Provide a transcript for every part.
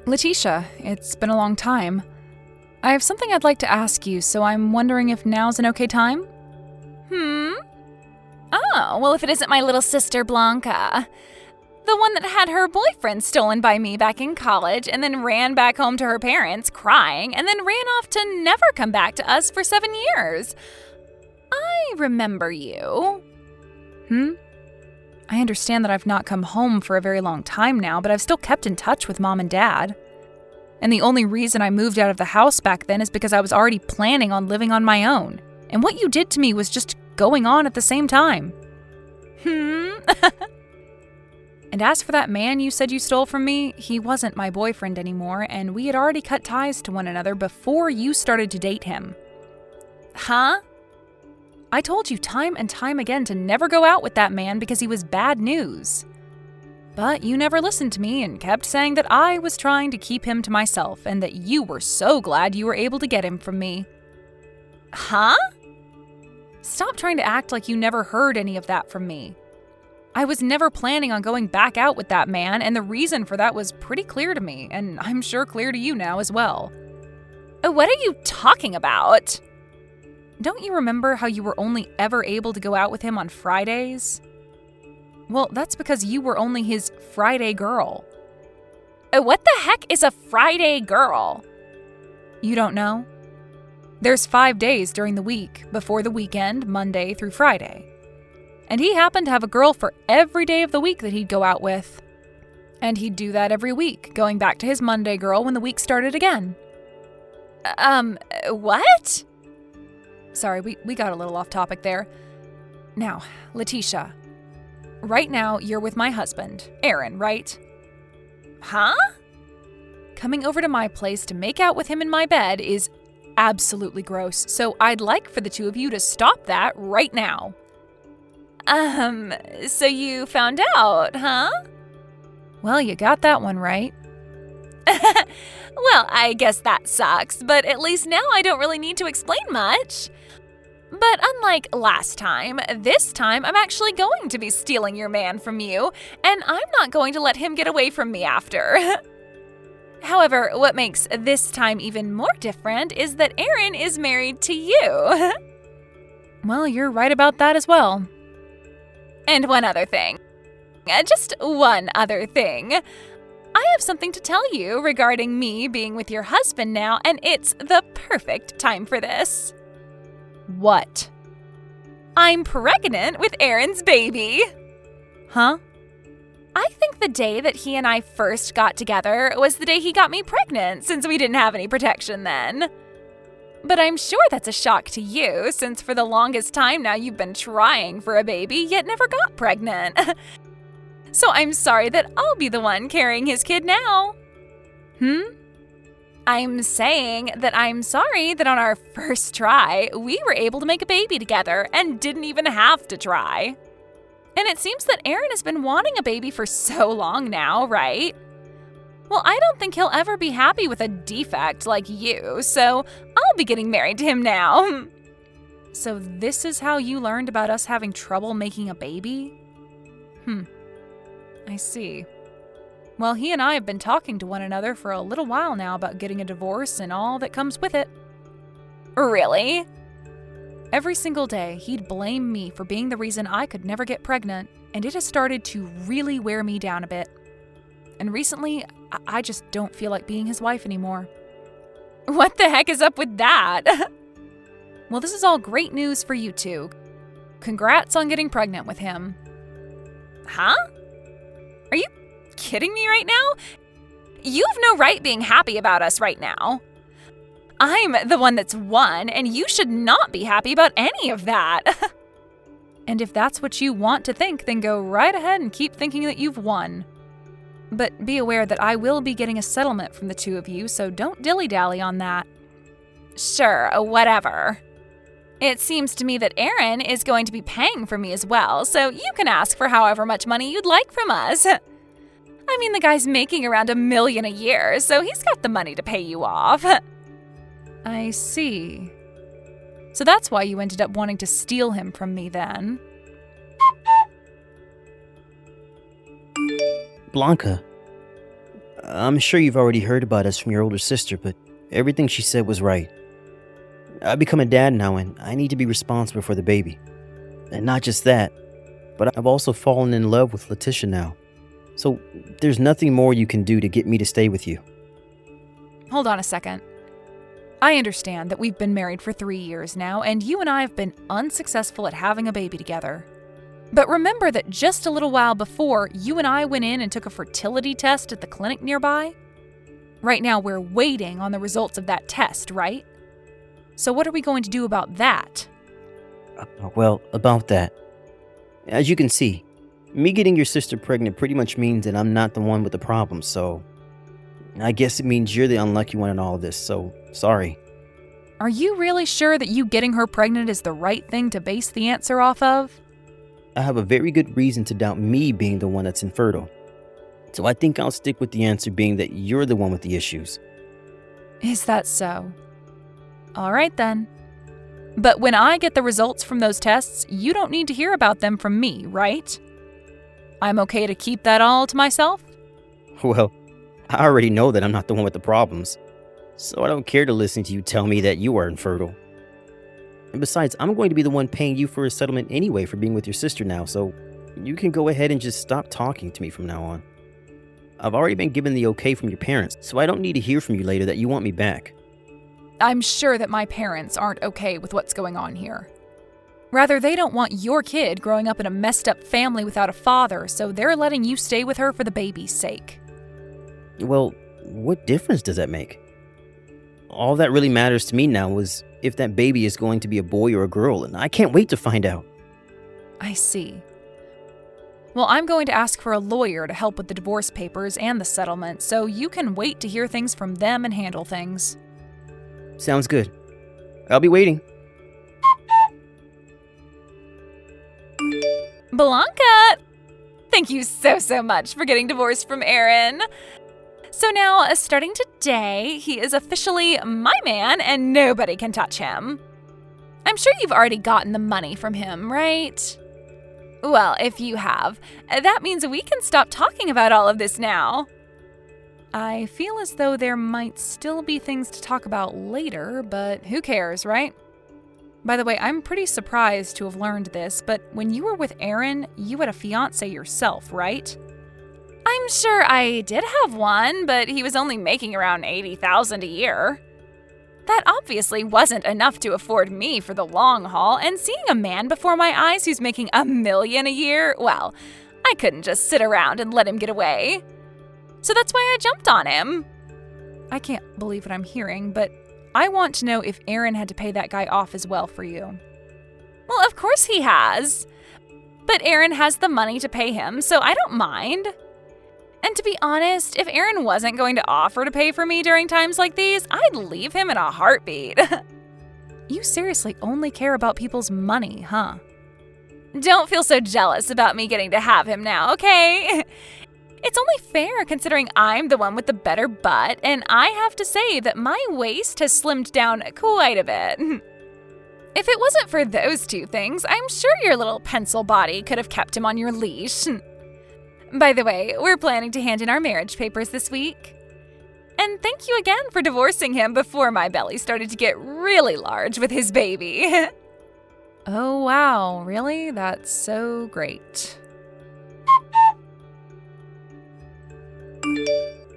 Letitia, it's been a long time. I have something I'd like to ask you, so I'm wondering if now's an okay time? Oh, well, if it isn't my little sister Blanca. The one that had her boyfriend stolen by me back in college and then ran back home to her parents crying and then ran off to never come back to us for 7 years. I remember you. I understand that I've not come home for a very long time now, but I've still kept in touch with Mom and Dad. And the only reason I moved out of the house back then is because I was already planning on living on my own. And what you did to me was just going on at the same time. And as for that man you said you stole from me, he wasn't my boyfriend anymore, and we had already cut ties to one another before you started to date him. Huh? I told you time and time again to never go out with that man because he was bad news. But you never listened to me and kept saying that I was trying to keep him to myself and that you were so glad you were able to get him from me. Huh? Stop trying to act like you never heard any of that from me. I was never planning on going back out with that man, and the reason for that was pretty clear to me, and I'm sure clear to you now as well. What are you talking about? Don't you remember how you were only ever able to go out with him on Fridays? Well, that's because you were only his Friday girl. What the heck is a Friday girl? You don't know? There's 5 days during the week, before the weekend, Monday through Friday. And he happened to have a girl for every day of the week that he'd go out with. And he'd do that every week, going back to his Monday girl when the week started again. What? Sorry, we got a little off topic there. Now, Letitia, right now you're with my husband, Aaron, right? Huh? Coming over to my place to make out with him in my bed is absolutely gross, so I'd like for the two of you to stop that right now. So you found out, huh? Well, you got that one right. Well, I guess that sucks, but at least now I don't really need to explain much. But unlike last time, this time I'm actually going to be stealing your man from you, and I'm not going to let him get away from me after. However, what makes this time even more different is that Aaron is married to you. Well, you're right about that as well. And one other thing. Just one other thing. I have something to tell you regarding me being with your husband now, and it's the perfect time for this. What? I'm pregnant with Aaron's baby. Huh? I think the day that he and I first got together was the day he got me pregnant, since we didn't have any protection then. But I'm sure that's a shock to you, since for the longest time now you've been trying for a baby, yet never got pregnant. So I'm sorry that I'll be the one carrying his kid now. I'm saying that I'm sorry that on our first try, we were able to make a baby together and didn't even have to try. And it seems that Aaron has been wanting a baby for so long now, right? Well, I don't think he'll ever be happy with a defect like you, so I'll be getting married to him now. So this is how you learned about us having trouble making a baby? I see. Well, he and I have been talking to one another for a little while now about getting a divorce and all that comes with it. Really? Every single day, he'd blame me for being the reason I could never get pregnant, and it has started to really wear me down a bit. And recently, I just don't feel like being his wife anymore. What the heck is up with that? Well, this is all great news for you two. Congrats on getting pregnant with him. Huh? Are you kidding me right now? You've no right being happy about us right now. I'm the one that's won, and you should not be happy about any of that. And if that's what you want to think, then go right ahead and keep thinking that you've won. But be aware that I will be getting a settlement from the two of you, so don't dilly-dally on that. Sure, whatever. It seems to me that Aaron is going to be paying for me as well, so you can ask for however much money you'd like from us. I mean, the guy's making around $1 million a year, so he's got the money to pay you off. I see. So that's why you ended up wanting to steal him from me then. Blanca, I'm sure you've already heard about us from your older sister, but everything she said was right. I've become a dad now, and I need to be responsible for the baby. And not just that, but I've also fallen in love with Letitia now. So there's nothing more you can do to get me to stay with you. Hold on a second. I understand that we've been married for 3 years now, and you and I have been unsuccessful at having a baby together. But remember that just a little while before, you and I went in and took a fertility test at the clinic nearby? Right now, we're waiting on the results of that test, right? So what are we going to do about that? Well, about that. As you can see, me getting your sister pregnant pretty much means that I'm not the one with the problem, so I guess it means you're the unlucky one in all of this, so sorry. Are you really sure that you getting her pregnant is the right thing to base the answer off of? I have a very good reason to doubt me being the one that's infertile. So I think I'll stick with the answer being that you're the one with the issues. Is that so? All right then. But when I get the results from those tests, you don't need to hear about them from me, right? I'm okay to keep that all to myself? Well, I already know that I'm not the one with the problems, so I don't care to listen to you tell me that you are infertile. And besides, I'm going to be the one paying you for a settlement anyway for being with your sister now, so you can go ahead and just stop talking to me from now on. I've already been given the okay from your parents, so I don't need to hear from you later that you want me back. I'm sure that my parents aren't okay with what's going on here. Rather, they don't want your kid growing up in a messed up family without a father, so they're letting you stay with her for the baby's sake. Well, what difference does that make? All that really matters to me now is if that baby is going to be a boy or a girl, and I can't wait to find out. I see. Well, I'm going to ask for a lawyer to help with the divorce papers and the settlement, so you can wait to hear things from them and handle things. Sounds good. I'll be waiting. Blanca! Thank you so much for getting divorced from Aaron. So now, starting today, he is officially my man and nobody can touch him. I'm sure you've already gotten the money from him, right? Well, if you have, that means we can stop talking about all of this now. I feel as though there might still be things to talk about later, but who cares, right? By the way, I'm pretty surprised to have learned this, but when you were with Aaron, you had a fiancé yourself, right? I'm sure I did have one, but he was only making around $80,000 a year. That obviously wasn't enough to afford me for the long haul, and seeing a man before my eyes who's making $1 million a year, well, I couldn't just sit around and let him get away. So that's why I jumped on him. I can't believe what I'm hearing, but I want to know if Aaron had to pay that guy off as well for you. Well, of course he has. But Aaron has the money to pay him, so I don't mind. And to be honest, if Aaron wasn't going to offer to pay for me during times like these, I'd leave him in a heartbeat. You seriously only care about people's money, huh? Don't feel so jealous about me getting to have him now, okay? It's only fair considering I'm the one with the better butt, and I have to say that my waist has slimmed down quite a bit. If it wasn't for those two things, I'm sure your little pencil body could have kept him on your leash. By the way, we're planning to hand in our marriage papers this week. And thank you again for divorcing him before my belly started to get really large with his baby. Oh wow, really? That's so great.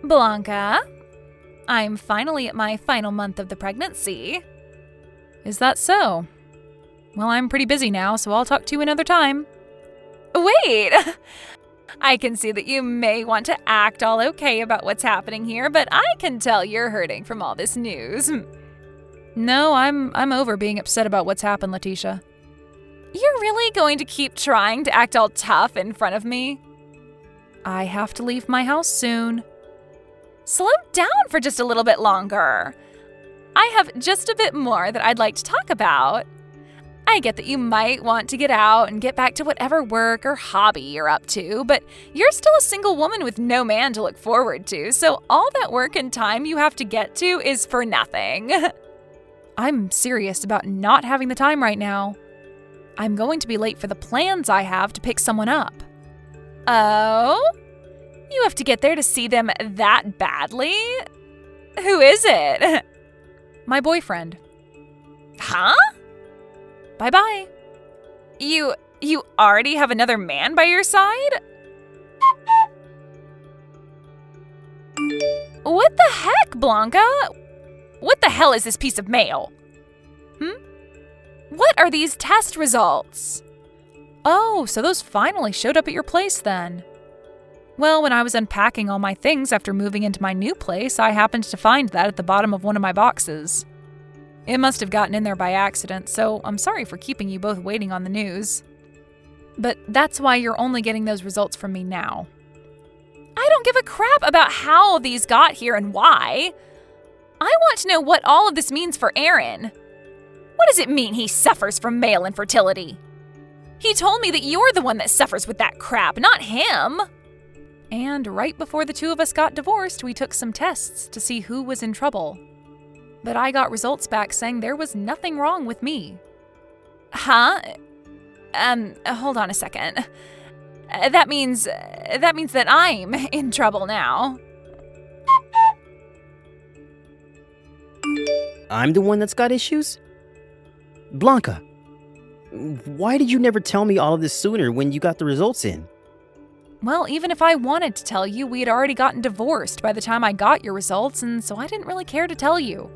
Blanca, I'm finally at my final month of the pregnancy. Is that so? Well, I'm pretty busy now, so I'll talk to you another time. Wait! I can see that you may want to act all okay about what's happening here, but I can tell you're hurting from all this news. No, I'm over being upset about what's happened, Letitia. You're really going to keep trying to act all tough in front of me? I have to leave my house soon. Slow down for just a little bit longer. I have just a bit more that I'd like to talk about. I get that you might want to get out and get back to whatever work or hobby you're up to, but you're still a single woman with no man to look forward to, so all that work and time you have to get to is for nothing. I'm serious about not having the time right now. I'm going to be late for the plans I have to pick someone up. Oh? You have to get there to see them that badly? Who is it? My boyfriend. Huh? Bye-bye. You already have another man by your side? What the heck, Blanca? What the hell is this piece of mail? What are these test results? Oh, so those finally showed up at your place then. Well, when I was unpacking all my things after moving into my new place, I happened to find that at the bottom of one of my boxes. It must have gotten in there by accident, so I'm sorry for keeping you both waiting on the news. But that's why you're only getting those results from me now. I don't give a crap about how these got here and why. I want to know what all of this means for Aaron. What does it mean he suffers from male infertility? He told me that you're the one that suffers with that crap, not him. And right before the two of us got divorced, we took some tests to see who was in trouble. But I got results back saying there was nothing wrong with me. Huh? Hold on a second. That means that I'm in trouble now. I'm the one that's got issues? Blanca, why did you never tell me all of this sooner when you got the results in? Well, even if I wanted to tell you, we had already gotten divorced by the time I got your results, and so I didn't really care to tell you.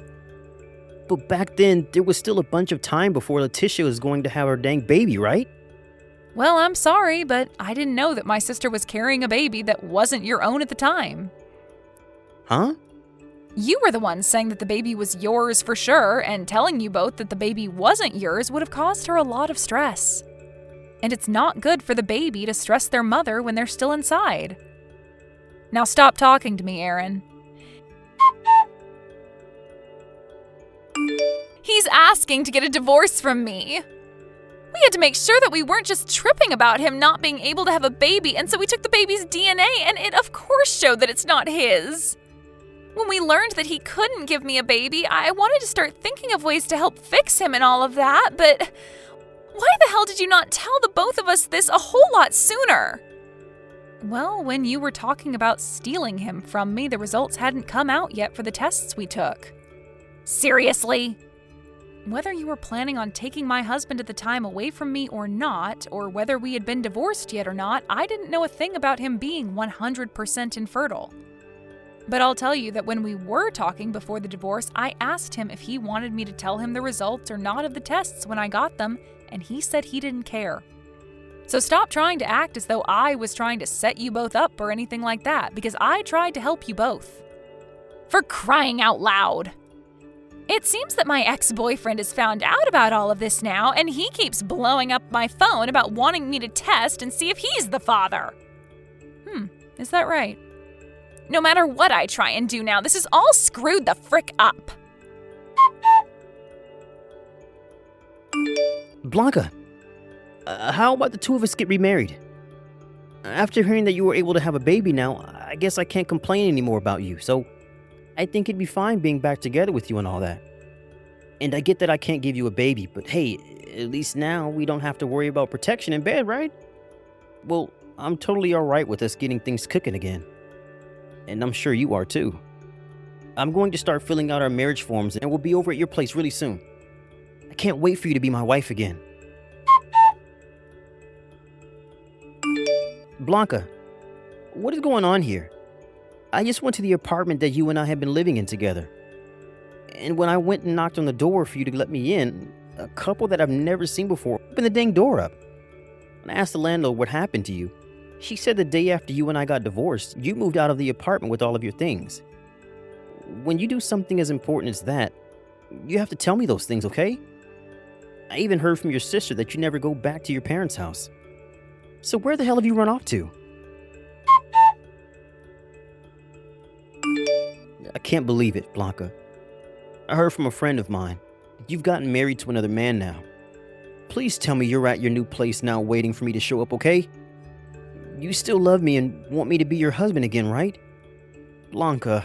But back then, there was still a bunch of time before Letitia was going to have her dang baby, right? Well, I'm sorry, but I didn't know that my sister was carrying a baby that wasn't your own at the time. Huh? You were the one saying that the baby was yours for sure, and telling you both that the baby wasn't yours would have caused her a lot of stress. And it's not good for the baby to stress their mother when they're still inside. Now stop talking to me, Aaron. He's asking to get a divorce from me. We had to make sure that we weren't just tripping about him not being able to have a baby, and so we took the baby's DNA, and it of course showed that it's not his. When we learned that he couldn't give me a baby, I wanted to start thinking of ways to help fix him and all of that, but why the hell did you not tell the both of us this a whole lot sooner? Well, when you were talking about stealing him from me, the results hadn't come out yet for the tests we took. Seriously? Whether you were planning on taking my husband at the time away from me or not, or whether we had been divorced yet or not, I didn't know a thing about him being 100% infertile. But I'll tell you that when we were talking before the divorce, I asked him if he wanted me to tell him the results or not of the tests when I got them, and he said he didn't care. So stop trying to act as though I was trying to set you both up or anything like that, because I tried to help you both. For crying out loud! It seems that my ex-boyfriend has found out about all of this now, and he keeps blowing up my phone about wanting me to test and see if he's the father. Is that right? No matter what I try and do now, this is all screwed the frick up. Blanca, how about the two of us get remarried? After hearing that you were able to have a baby now, I guess I can't complain anymore about you, so I think it'd be fine being back together with you and all that. And I get that I can't give you a baby, but hey, at least now we don't have to worry about protection in bed, right? Well, I'm totally alright with us getting things cooking again. And I'm sure you are too. I'm going to start filling out our marriage forms and we'll be over at your place really soon. I can't wait for you to be my wife again. Blanca, what is going on here? I just went to the apartment that you and I have been living in together. And when I went and knocked on the door for you to let me in, a couple that I've never seen before opened the dang door up. And I asked the landlord what happened to you. She said the day after you and I got divorced, you moved out of the apartment with all of your things. When you do something as important as that, you have to tell me those things, okay? I even heard from your sister that you never go back to your parents' house. So where the hell have you run off to? I can't believe it, Blanca. I heard from a friend of mine that you've gotten married to another man now. Please tell me you're at your new place now waiting for me to show up, okay? You still love me and want me to be your husband again, right? Blanca.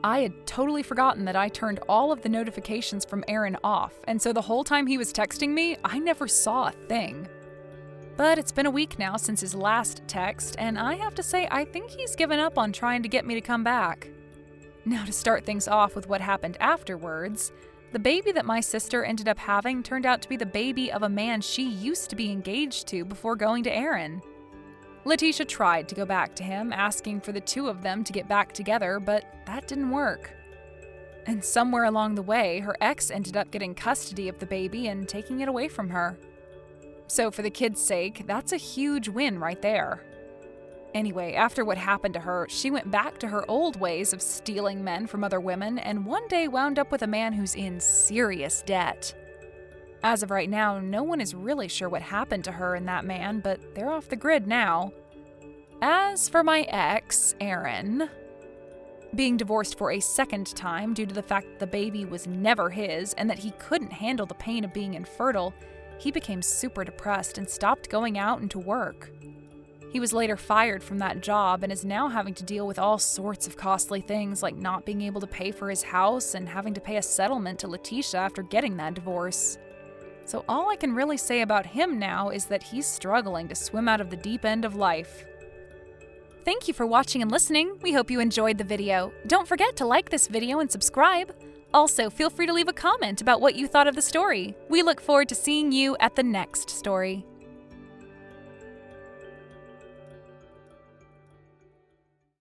I had totally forgotten that I turned all of the notifications from Aaron off, and so the whole time he was texting me, I never saw a thing. But it's been a week now since his last text, and I have to say I think he's given up on trying to get me to come back. Now, to start things off with what happened afterwards, the baby that my sister ended up having turned out to be the baby of a man she used to be engaged to before going to Aaron. Letitia tried to go back to him, asking for the two of them to get back together, but that didn't work. And somewhere along the way, her ex ended up getting custody of the baby and taking it away from her. So for the kid's sake, that's a huge win right there. Anyway, after what happened to her, she went back to her old ways of stealing men from other women and one day wound up with a man who's in serious debt. As of right now, no one is really sure what happened to her and that man, but they're off the grid now. As for my ex, Aaron, being divorced for a second time due to the fact that the baby was never his and that he couldn't handle the pain of being infertile, he became super depressed and stopped going out and to work. He was later fired from that job and is now having to deal with all sorts of costly things like not being able to pay for his house and having to pay a settlement to Letitia after getting that divorce. So all I can really say about him now is that he's struggling to swim out of the deep end of life. Thank you for watching and listening. We hope you enjoyed the video. Don't forget to like this video and subscribe. Also, feel free to leave a comment about what you thought of the story. We look forward to seeing you at the next story.